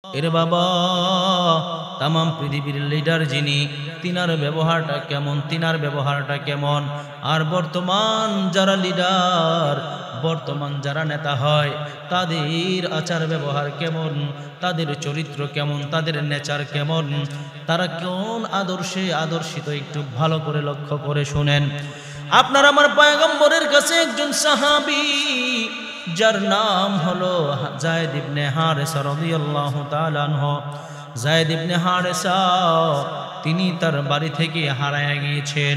এরে বাবা, তাম পৃথিবীর লিডার যিনি, তিনার ব্যবহারটা কেমন? আর বর্তমান যারা লিডার, বর্তমান যারা নেতা হয়, তাদের আচার ব্যবহার কেমন, তাদের চরিত্র কেমন, তাদের নেচার কেমন, তারা কোন আদর্শে আদর্শিত, একটু ভালো করে লক্ষ্য করে শুনেন। আপনার আমার পয়গম্বরের কাছে একজন সাহাবী, যার নাম হলো যায়েদ ইবনে হারেসা রাদিয়াল্লাহু তাআলা আনহু। যায়েদ ইবনে হারেসা তিনি তার বাড়ি থেকে হারায়া গিয়েছেন।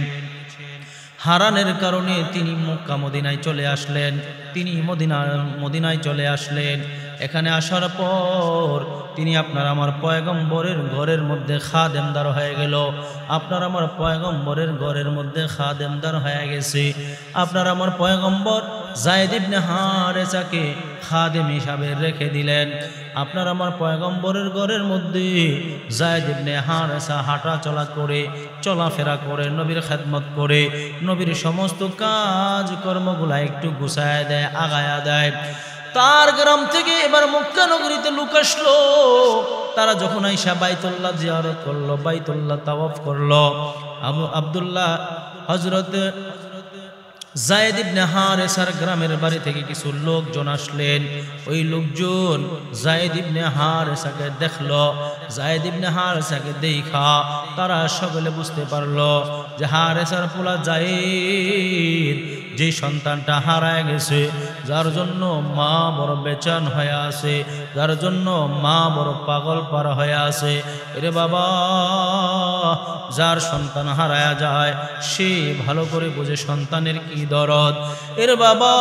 হারানোর কারণে তিনি মক্কা মদিনায় চলে আসলেন। মদিনায় চলে আসলেন। এখানে আসার পর তিনি আপনার আমার পয়গম্বরের ঘরের মধ্যে খাদেমদার হয়ে গেল। আপনার আমার পয়গম্বরের ঘরের মধ্যে খাদেমদার হয়ে গেছে। আপনার আমার পয়গম্বর যায়েদ ইবনে হারেসাকে খাদেম হিসাবে রেখে দিলেন। আপনার আমার পয়গম্বরের ঘরের মধ্যে যায়েদ ইবনে হারেসা হাঁটা চলা করে, চলাফেরা করে, নবীর খেদমত করে, নবীর সমস্ত কাজ কর্মগুলা একটু গুছায় দেয়, আগায়া দেয়। তার গ্রাম থেকে এবার মক্কা নগরীতে লোক আসলো। তারা যখন আইসা বাইতুল্লাহ জিয়ারত করলো, বাইতুল্লাহ তাওয়াফ করলো, আব্দুল্লাহ হযরত যায়েদ ইবনে হারেসার গ্রামের বাড়ি থেকে কিছু লোকজন আসলেন। ওই লোকজন যায়েদ ইবনে হারেসাকে দেখলো। যায়েদ ইবনে হারেসাকে দেখা তারা সকলে বুঝতে পারলো যে হারেসার পোলা যায়েদ, যে সন্তানটা হারায় গেছে, যার জন্য মা বড় বেচান হয়ে আছে, যার জন্য মা বড় পাগল পারা হয়ে আছে। এরে বাবা, যার সন্তান হারায়া যায় সে ভালো করে বুঝে সন্তানের কি দরদ। এর বাবা,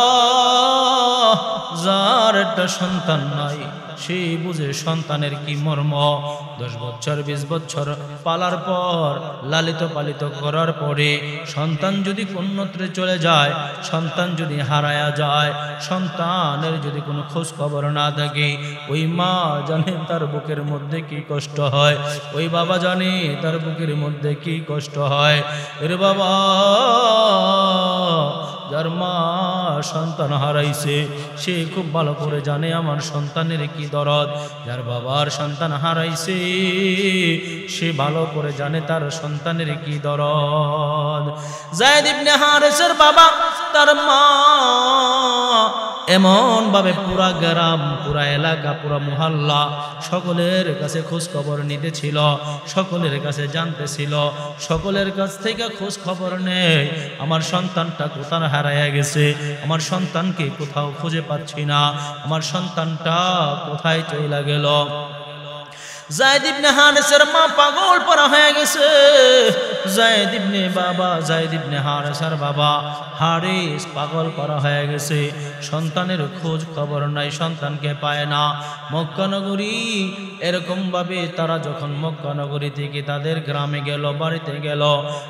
যার একটা সন্তান নাই সে বুঝে সন্তানের কি মর্ম। 10 বছর 20 বছর পালার পর, লালিত পালিত করার পরে সন্তান যদি অন্যত্রে চলে যায়, সন্তান যদি হারায়া যায়, সন্তানের যদি কোনো খোঁজ খবর না থাকে, ওই মা জানে তার বুকের মধ্যে কি কষ্ট হয়, ওই বাবা জানে তার বুকের মধ্যে কি কষ্ট হয়। এর বাবা, যার মা সন্তান হারাইছে সে খুব ভালো করে জানে আমার সন্তানের কি দরদ। যার বাবার সন্তান হারাইছে সে ভালো করে জানে তার সন্তানের কি দরদ। যায়েদ ইবনে হারেসার বাবা, তার মা এমন ভাবে পুরা গ্রাম, পুরা এলাকা, পুরা মহল্লা সকলের কাছে খোঁজ খবর নিতেছিল, সকলের কাছে জানতেছিল, সকলের কাছ থেকে খোঁজ খবর নেই আমার সন্তানটা কোথায় হারায়া গেছে, আমার সন্তানকে কোথাও খুঁজে পাচ্ছি না, আমার সন্তানটা কোথায় চলে গেল। যায়েদ ইবনে হারেসার মা পাগল পারা হয়ে গেছে। যায়েদ ইবনে হারেসার বাবা হারিস পাগল পারা হয়ে গেছে। সন্তানের খোঁজ খবর নাই, সন্তানকে পায় না। মক্কা নগরী এরকম ভাবে তারা যখন মক্কা নগরী থেকে তাদের গ্রামে গেল, বাড়িতে গেল,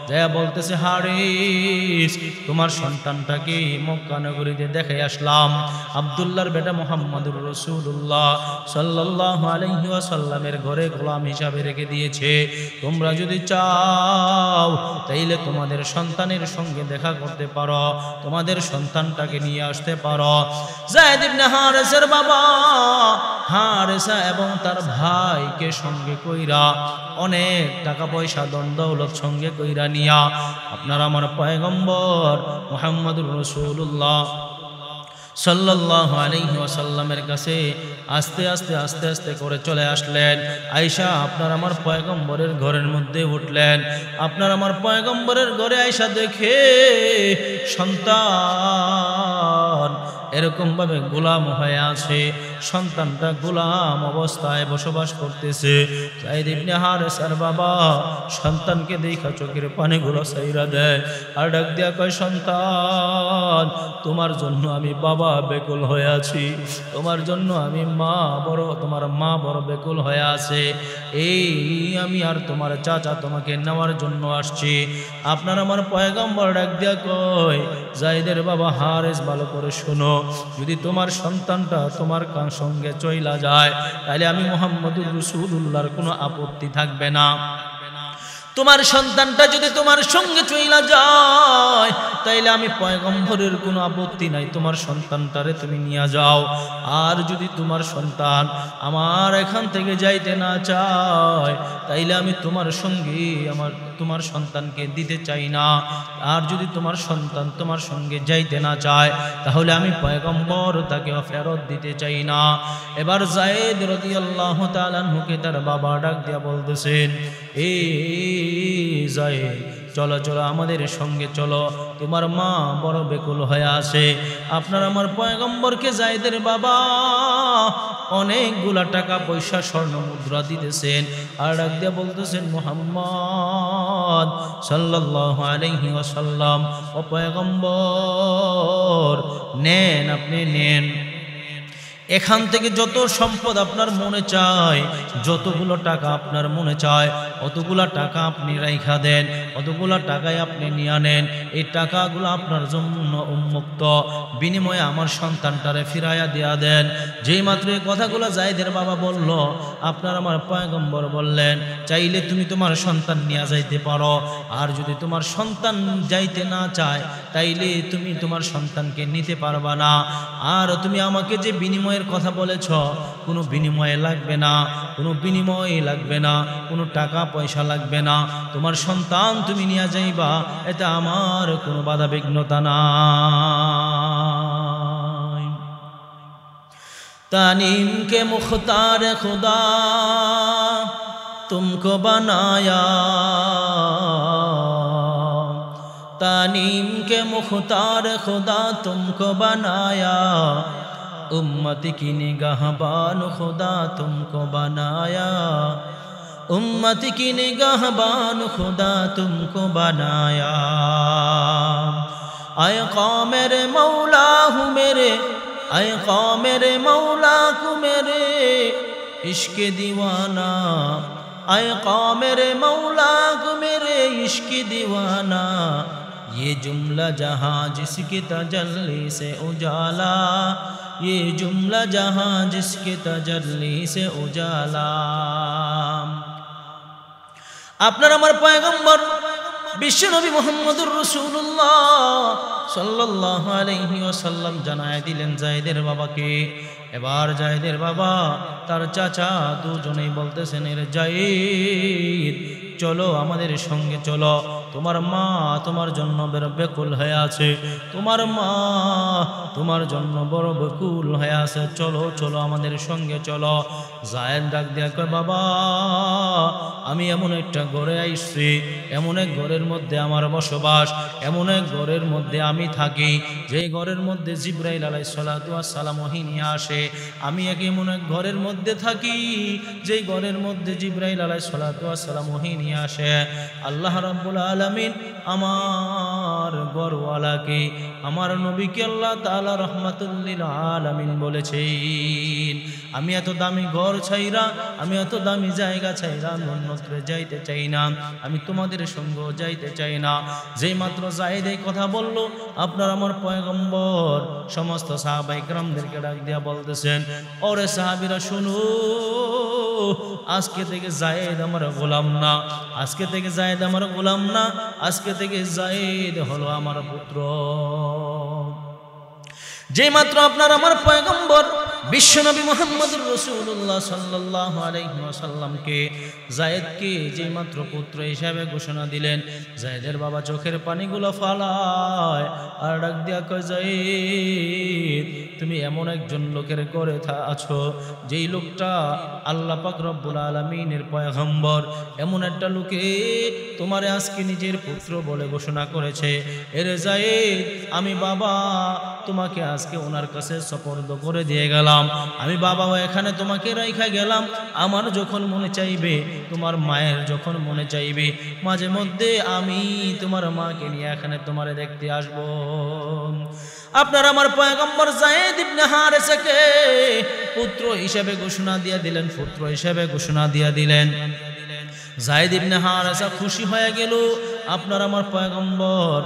যা বলতেছে হারিস তোমার সন্তানটাকে মক্কা নগরীতে দেখে আসলাম। আব্দুল্লাহর বেটা মুহাম্মদুর রাসূলুল্লাহ সাল্লাল্লাহু আলাইহি ওয়াসাল্লামের ঘরে গোলাম হিসাবে রেখে দিয়েছে। তোমরা যদি চাও তাইলে তোমাদের সন্তানের সঙ্গে দেখা করতে পারো, তোমাদের সন্তানটাকে নিয়ে আসতে পারো। যায়েদ ইবনে হারেসার বাবা হারেসা এবং তার ভাইকে সঙ্গে কইরা, অনেক টাকা পয়সা দন দৌলত সঙ্গে কইরা নিয়া আপনার আমার পয়গম্বর মুহাম্মদুর রাসূলুল্লাহ সাল্লাল্লাহু আলাইহি ওয়াসাল্লামের কাছে আস্তে আস্তে আস্তে আস্তে করে চলে আসলেন। আয়েশা আপনার আমার পয়গম্বরের ঘরের মধ্যে উঠলেন। আপনার আমার পয়গম্বরের ঘরে আয়েশা দেখে সন্তান এরকম ভাবে গোলাম হয়ে আছে, সন্তানটা গোলাম অবস্থায় বসবাস করতেছে। যায়েদ ইবনে হারেসার বাবা সন্তানকে দেখা চোখের পানিগুলো ছাইরা দেয়, আর ডাক দিয়া কয়, সন্তান তোমার জন্য আমি বাবা বেকুল হয়ে আছি, তোমার জন্য আমি তোমার মা বড় বেকুল হয়ে আছে। এই আমি আর তোমার চাচা তোমাকে নেওয়ার জন্য আসছি। আপনার আমার পয়গম্বর ডাক দিয়া কয়, যায়েদের বাবা হারেস ভালো করে শোনো, যদি তোমার সন্তানটা তোমার সঙ্গে চইলা যায় তাহলে আমি মুহাম্মদুর রাসূলুল্লাহর কোনো আপত্তি থাকবে না। তোমার সন্তানটা যদি তোমার সঙ্গে চইলা যায় তাইলে আমি পয়গম্বরের কোনো আপত্তি নাই, তোমার সন্তানটারে তুমি নিয়ে যাও। আর যদি তোমার সন্তান আমার এখান থেকে যাইতে না চায় তাইলে আমি তোমার সঙ্গে তোমার সন্তানকে দিতে চাই না। আর যদি তোমার সন্তান তোমার সঙ্গে যাইতে না চায় তাহলে আমি পয়গম্বর তাকে ফেরত দিতে চাই না। এবার যায়েদ রাদিয়াল্লাহু তাআলা আনহুকে তার বাবা ডাক দিয়া বলতেছেন, যায়েদ চলো চলো আমাদের সঙ্গে চলো, তোমার মা বড় বেকুল হয়ে আছে। আপনার আমার পয়গম্বরকে যায়েদের বাবা অনেকগুলা টাকা পয়সা স্বর্ণ মুদ্রা দিতেছেন আর ডাক দিয়া বলতেছেন, মুহাম্মদ সাল্লাল্লাহু আলাইহি ওয়াসাল্লাম, ও পয়গম্বর নেন, আপনি নেন, এখান থেকে যত সম্পদ আপনার মনে চায়, যতগুলো টাকা আপনার মনে চায় অতগুলা টাকা আপনি রাইখা দেন, অতগুলা টাকায় আপনি নিয়ে নেন। এই টাকাগুলো আপনার জন্য উন্মুক্ত, বিনিময়ে আমার সন্তানটারে ফিরাইয়া দিয়া দেন। যেই মাত্র এই কথাগুলো যায়েদের বাবা বলল, আপনার আমার পয়গম্বর বললেন, চাইলে তুমি তোমার সন্তান নিয়ে যাইতে পারো, আর যদি তোমার সন্তান যাইতে না চায় তাইলে তুমি তোমার সন্তানকে নিতে পারবা না। আর তুমি আমাকে যে বিনিময়ের কথা বলেছ, কোনো বিনিময়ে লাগবে না, কোনো বিনিময় লাগবে না, কোনো টাকা পয়সা লাগবে না, তোমার সন্তান তুমি নিয়ে যাইবা, এটা আমার কোনো বাধা বিঘ্নতা নাই। तानीम के मुख्तार खुदा तुमको बनाया, तानीम के मुख्तार खुदा तुमको बनाया, उम्मत की निगाहबान खुदा तुमको बनाया, उम्मत की निगाहबान खुदा तुमको बनाया। आए कौम मेरे मौला हूँ मेरे, आए कौम मेरे मौला को मेरे इश्क दीवाना, आए कौम मेरे मौला को मेरे इश्क दीवाना। ये जुमला जहाँ जिसकी तजल्ली से उजाला, ये जुमला जहाँ जिसकी तजल्ली से उजाला। আপনার আমার পয়গম্বর বিশ্বনবী মুহাম্মদুর রাসূলুল্লাহ সাল্লাল্লাহু আলাইহি ওয়াসাল্লাম জানায় দিলেন যায়েদের বাবাকে। এবার যায়েদের বাবা তার চাচা দুজনেই বলতেছেন, এর যায়েদ চলো আমাদের সঙ্গে চলো, তোমার মা তোমার জন্য বড় বেকুল হয়ে আছে, তোমার মা তোমার জন্য বড় বেকুল হয়ে আছে, চলো চলো আমাদের সঙ্গে চলো। যায়েদ ডাক দিয়া কয়, বাবা আমি এমন একটা ঘরে আইছি, এমন এক ঘরের মধ্যে আমার বসবাস, এমন এক ঘরের মধ্যে আমি থাকি, যেই ঘরের মধ্যে জিবরাইল আলাইহিস সালাতু ওয়াস সালাম ওহী নিয়ে আসে। আমি এমন এক ঘরের মধ্যে থাকি, যেই ঘরের মধ্যে জিবরাইল আলাইহিস সালাতু ওয়াস সালাম ওহী নিয়ে আসে। আল্লাহ রাব্বুল আলামিন আমার ঘরওয়ালাকে, আমার নবীকে আল্লাহ তাআলা রাহমাতুল লিল আলামিন বলেছেন, আমি এত দামি ঘর ছাইরা, আমি এত দামি জায়গা ছাইরা আমি অন্যত্র যাইতে চাই না, আমি তোমাদের সঙ্গ যাইতে চাই না। যেই মাত্র যায়েদ এই কথা বলল, আপনার আমার পয়গম্বর সমস্ত সাহাবায়ে কেরামদেরকে ডাক দিয়া বলতেছেন, ওরে সাহাবীরা শুনো, আজকে থেকে যায়েদ আমার গোলাম না, আজকে থেকে যায়েদ আমার গোলাম না, আজকে থেকে যায়েদ হলো আমার পুত্র। যে মাত্র আপনার আমার পয়গম্বর বিশ্বনবী মুহাম্মদুর রাসূলুল্লাহ সাল্লাল্লাহু আলাইহি ওয়াসাল্লামকে যায়েদকে যে মাত্র পুত্র হিসেবে ঘোষণা দিলেন, যায়েদের বাবা চোখের পানিগুলো ফালায় আর ডাক দিয়া কয়, যায়েদ তুমি এমন একজন লোকের ঘরে আছো, যেই লোকটা আল্লাহ পাক রব্বুল আলামিনের পয়গম্বর, এমন একটা লোকে তোমারে আজকে নিজের পুত্র বলে ঘোষণা করেছে। এর যায়েদ আমি বাবা তোমাকে আজকে ওনার কাছে সুপর্দ করে দিয়ে গেলাম, আমি বাবা এখানে তোমাকে রাইখা গেলাম, আমার যখন মনে চাইবে, তোমার মায়ের যখন মনে চাইবে, মাঝে মধ্যে আমি তোমার মাকে নিয়ে এখানে তোমারে দেখতে আসব। আপনার আমার পয়গম্বর যায়েদ ইবনে হারেসাকে পুত্র হিসেবে ঘোষণা দিয়ে দিলেন, পুত্র হিসেবে ঘোষণা দিয়ে দিলেন। যায়েদ ইবনে হারেসা খুশি হয়ে গেল। আপনার আমার পয়গম্বর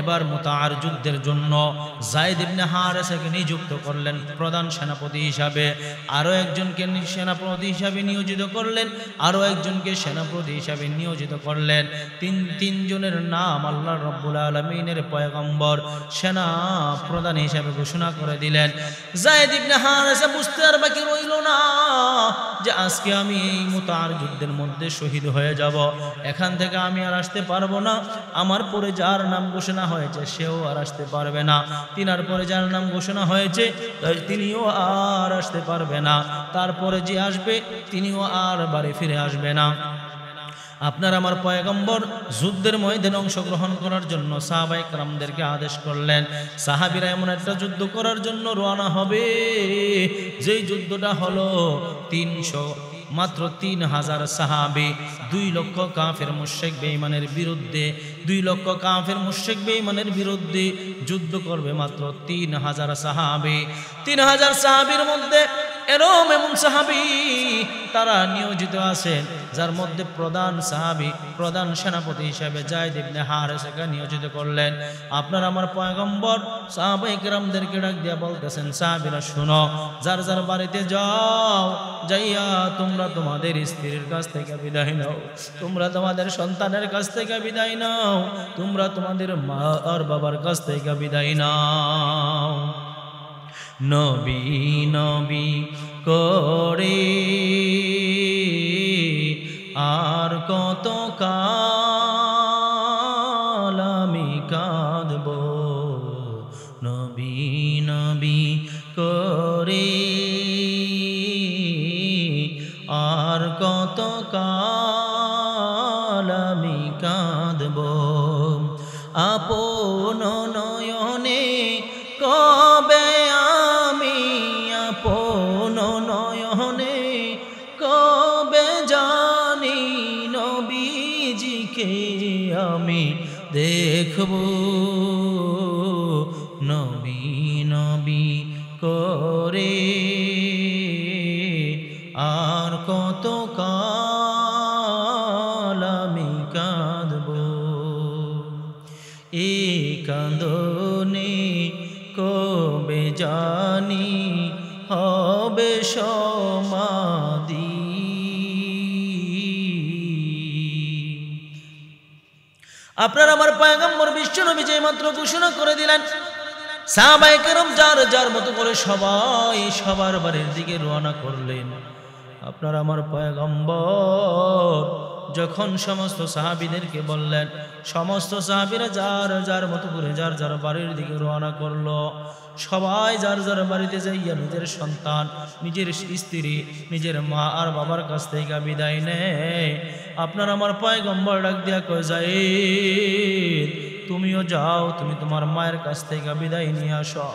এবার মুতার যুদ্ধের জন্য যায়েদ ইবনে হারেসাকে নিযুক্ত করলেন প্রধান সেনাপতি হিসাবে, আরও একজনকে সেনাপতি হিসাবে নিয়োজিত করলেন, আরও একজনকে সেনাপতি হিসাবে নিয়োজিত করলেন। তিনজনের নাম আল্লাহ রাব্বুল আলামিনের পয়গম্বর সেনা প্রধান হিসাবে ঘোষণা করে দিলেন। যায়েদ ইবনে হারেসা বুঝতে আর বাকি রইল না যে আজকে আমি এই মুতার যুদ্ধের মধ্যে শহীদ হয়ে যাব, এখান থেকে আমি আর আসতে পারবো না। আমার পরে যার নাম ঘোষণা হয়েছে সেও আর আসতে পারবে না, তিনার পরে যার নাম ঘোষণা হয়েছে তিনিও আর আসতে পারবে না, তারপরে যে আসবে তিনিও আর বাড়ি ফিরে আসবে না। আপনার আমার পয়গম্বর যুদ্ধের ময়দানে অংশগ্রহণ করার জন্য সাহাবায়ে কেরামদেরকে আদেশ করলেন, সাহাবীরা এমন একটা যুদ্ধ করার জন্য রওনা হবে যেই যুদ্ধটা হলো মাত্র 3000 সাহাবী 2 লক্ষ কাফের মুশরিক বেঈমানের বিরুদ্ধে, 2 লক্ষ কাফের মুশরিক বেঈমানের বিরুদ্ধে যুদ্ধ করবে মাত্র 3000 সাহাবী। 3000 সাহাবীর মধ্যে এমন সাহাবী তারা নিয়োজিত আছেন যার মধ্যে প্রধান সাহাবী, প্রধান সেনাপতি হিসেবে যায়েদ ইবনে হারেসাকে নিয়োজিত করলেন। আপনার আমার পয়গম্বর সাহাবায়ে কেরামদেরকে ডাক দিয়া বলতেছেন, সাহাবীরা শুনো, যার যার বাড়িতে যাও, যাইয়া তোমরা তোমাদের স্ত্রীর কাছ থেকে বিদায় নাও, তোমরা তোমাদের সন্তানের কাছ থেকে বিদায় নাও, তোমরা তোমাদের মা আর বাবার কাছ থেকে বিদায় নাও। নবী নবী করে আর কত কাল আমি কাঁদব, নবী নবী করে আর কত কাল আমি কাঁদব, আপন নয়নে কবে আমি, আপন নয়নে কবে জানি নবীজিকে আমি দেখব, নবী নবী করে আর কত কাল আমি কাঁদব, এই কাঁদনে কবে জানি হবে সমাধি। আপনার আমার পয়গম্বর বিশ্বনবী যে মাত্র ঘোষণা করে দিলেন, সাহাবায়ে কেরাম যার যার মতো করে সবাই সবার বাড়ির দিকে রওনা করলেন। আপনার আমার পয়গম্বর যখন সমস্ত সাহাবীদেরকে বললেন, সমস্ত সাহাবীরা যার যার মতো করে যার যার বাড়ির দিকে রওনা করলো। সবাই যার যার বাড়িতে যাইয়া নিজের সন্তান, নিজের স্ত্রী, নিজের মা আর বাবার কাছ থেকে বিদায় নেয়। আপনার আমার পয়গম্বর ডাক দিয়া কয়, যায়েদ তুমিও যাও, তুমি তোমার মায়ের কাছ থেকে বিদায় নিয়ে আসো,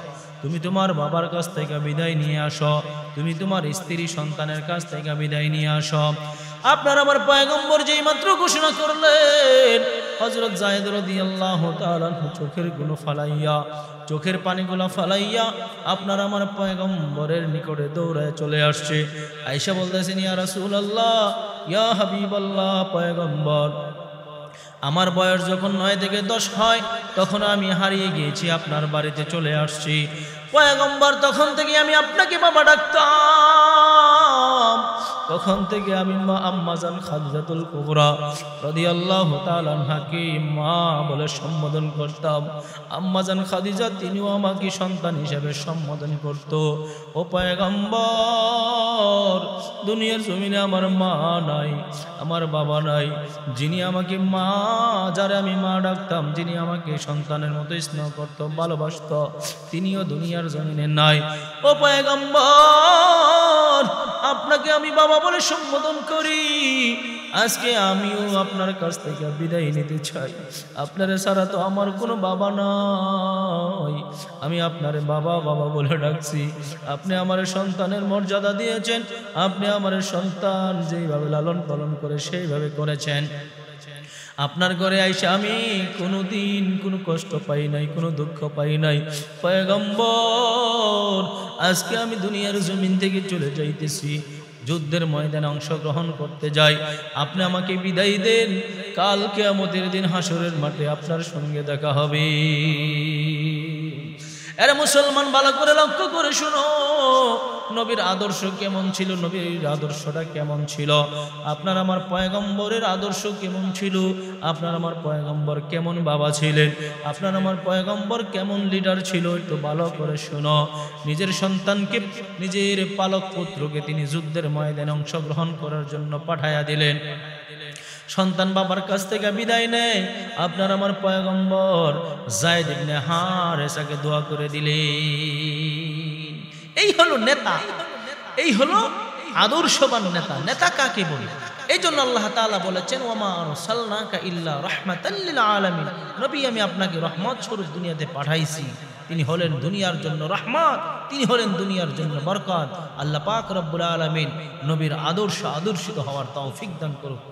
তুমি তোমার বাবার কাছ থেকে বিদায় নিয়ে আসো, তুমি তোমার স্ত্রী সন্তানের কাছ থেকে বিদায় নিয়ে আসো। আপনার আমার পয়গম্বর যেই মাত্র ঘোষণা করলেন, হযরত যায়েদ রাদিয়াল্লাহু তাআলা চোখের পানিগুলো ফালাইয়া আপনার আমার পয়গম্বরের নিকটে দৌড়ায় চলে আসছে। আয়েশা বলতেছেন, ইয়া রাসূলুল্লাহ, ইয়া হাবিবাল্লাহ, পয়গম্বর আমার বয়স যখন 9 থেকে 10 হয় তখন আমি হারিয়ে গিয়েছি, আপনার বাড়িতে চলে আসছি। পয়গম্বর তখন থেকে আমি আপনাকে বাবা ডাকতাম, তখন থেকে আমি মা আম্মাজান খাদিজাতুল কুবরা রাদিয়াল্লাহু তাআলা আনহাকে মা বলে সম্বোধন করতাম। আম্মাজান খাদিজা তিনিও আমাকে সন্তান হিসেবে সম্বোধন করত। ও পয়গম্বর, দুনিয়ার জমিনে আমার মা নাই, আমার বাবা নাই, যিনি আমাকে মা, যারে আমি মা ডাকতাম, যিনি আমাকে সন্তানের মতো স্নেহ করত, ভালোবাসত, তিনিও দুনিয়ার জমিনে নাই। ও পয়গম্বর, আপনাকে আমি বাবা বলে সম্বোধন করি। আজকে আমিও আপনার কাছ থেকে বিদায় নিতে চাই। আপনারে ছাড়া তো আমার কোনো বাবা নাই, আমি আপনারে বাবা বাবা বলে ডাকছি। আপনি আমার সন্তানের মর্যাদা দিয়েছেন, আপনি আমার সন্তান যেইভাবে লালন পালন করে সেইভাবে করেছেন। আপনার ঘরে আইসা আমি কোনোদিন কোনো কষ্ট পাই নাই, কোনো দুঃখ পাই নাই। পয়গম্বর, আজকে আমি দুনিয়ার জমিন থেকে চলে যাইতেছি, যুদ্ধের ময়দানে অংশগ্রহণ করতে যাই, আপনি আমাকে বিদায় দেন, কাল কিয়ামতের দিন হাসরের মাঠে আপনার সঙ্গে দেখা হবে। আরে মুসলমান, ভালো করে লক্ষ্য করে শুনো, নবীর আদর্শ কেমন ছিল, নবীর আদর্শটা কেমন ছিল, আপনার আমার পয়গম্বরের আদর্শ কেমন ছিল, আপনার আমার পয়গম্বর কেমন বাবা ছিলেন, আপনার আমার পয়গম্বর কেমন লিডার ছিল, একটু ভালো করে শুনো। নিজের সন্তানকে, নিজের পালক পুত্রকে তিনি যুদ্ধের ময়দানে অংশগ্রহণ করার জন্য পাঠাইয়া দিলেন। সন্তান বাবার কাছ থেকে বিদায় নেয়, আপনার আমার পয়গম্বর যায়েদ ইবনে হারেসাকে দোয়া করে দিলেন। এই হলো নেতা, এই হলো আদর্শবান নেতা। নেতা কাকে বলে? এই জন্য আল্লাহ তাআলা বলেছেন, ওয়ামা আরসালনাকা ইল্লা রাহমাতাল লিল আলামিন, নবী আমি আপনাকে রহমত স্বরূপ দুনিয়াতে পাঠাইছি। তিনি হলেন দুনিয়ার জন্য রহমত, তিনি হলেন দুনিয়ার জন্য বরকত। আল্লাহ পাক রব্বুল আলামিন নবীর আদর্শ আদর্শিত হওয়ার তৌফিক দান করুন।